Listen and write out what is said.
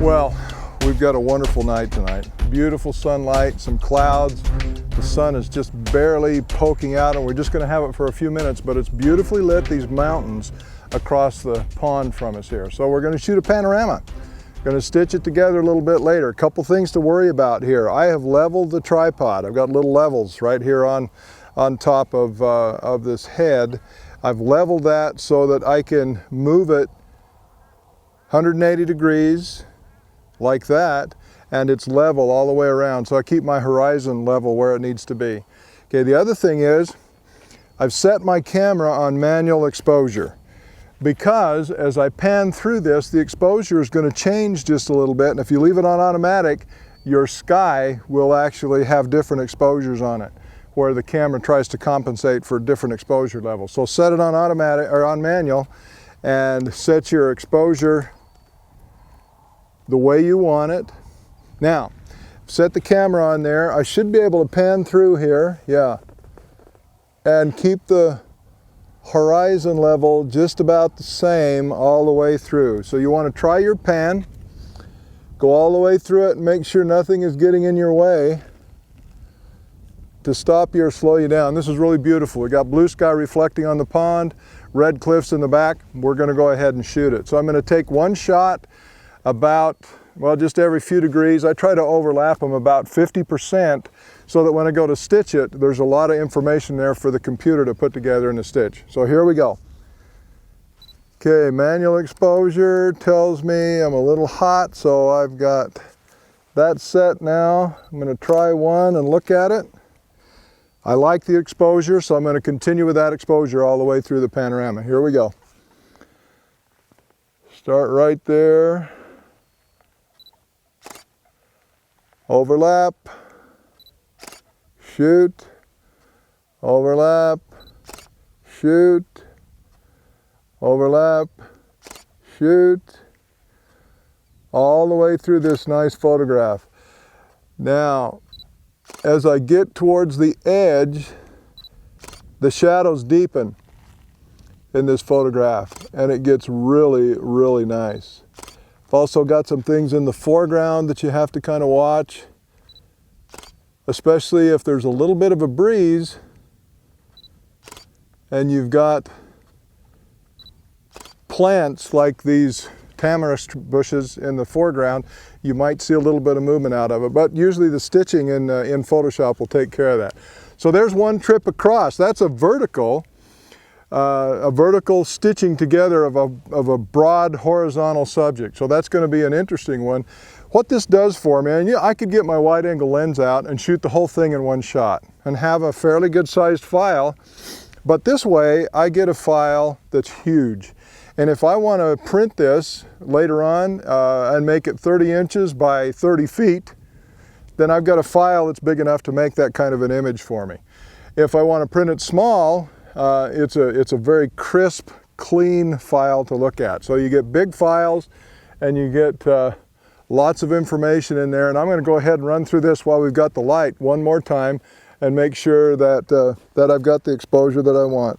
Well, we've got a wonderful night tonight. Beautiful sunlight, some clouds. The sun is just barely poking out, and we're just going to have it for a few minutes, but it's beautifully lit, these mountains across the pond from us here. So we're going to shoot a panorama. Going to stitch it together a little bit later. A couple things to worry about here. I have leveled the tripod. I've got little levels right here on top of this head. I've leveled that so that I can move it 180 degrees like that, and it's level all the way around, so I keep my horizon level where it needs to be. Okay, the other thing is I've set my camera on manual exposure, because as I pan through this, the exposure is going to change just a little bit, and if you leave it on automatic, your sky will actually have different exposures on it, where the camera tries to compensate for different exposure levels. So set it on automatic or on manual, and set your exposure the way you want it. Now, set the camera on there. I should be able to pan through here, yeah, and keep the horizon level just about the same all the way through. So you want to try your pan, go all the way through it and make sure nothing is getting in your way to stop you or slow you down. This is really beautiful. We got blue sky reflecting on the pond, red cliffs in the back. We're going to go ahead and shoot it. So I'm going to take one shot about, well, just every few degrees. I try to overlap them about 50% so that when I go to stitch it, there's a lot of information there for the computer to put together in the stitch. So here we go. Okay, manual exposure tells me I'm a little hot, so I've got that set now. I'm going to try one and look at it. I like the exposure, so I'm going to continue with that exposure all the way through the panorama. Here we go. Start right there. Overlap, shoot, overlap, shoot, overlap, shoot, all the way through this nice photograph. Now, as I get towards the edge, the shadows deepen in this photograph, and it gets really, really nice. I've also got some things in the foreground that you have to kind of watch, especially if there's a little bit of a breeze and you've got plants like these tamarisk bushes in the foreground. You might see a little bit of movement out of it, but usually the stitching in Photoshop will take care of that. So there's one trip across. That's a vertical stitching together of a broad horizontal subject. So that's going to be an interesting one. What this does for me, and yeah, I could get my wide angle lens out and shoot the whole thing in one shot and have a fairly good sized file, but this way I get a file that's huge. And if I want to print this later on and make it 30 inches by 30 feet, then I've got a file that's big enough to make that kind of an image for me. If I want to print it small, it's a very crisp, clean file to look at. So you get big files and you get lots of information in there. And I'm going to go ahead and run through this while we've got the light one more time and make sure that, that I've got the exposure that I want.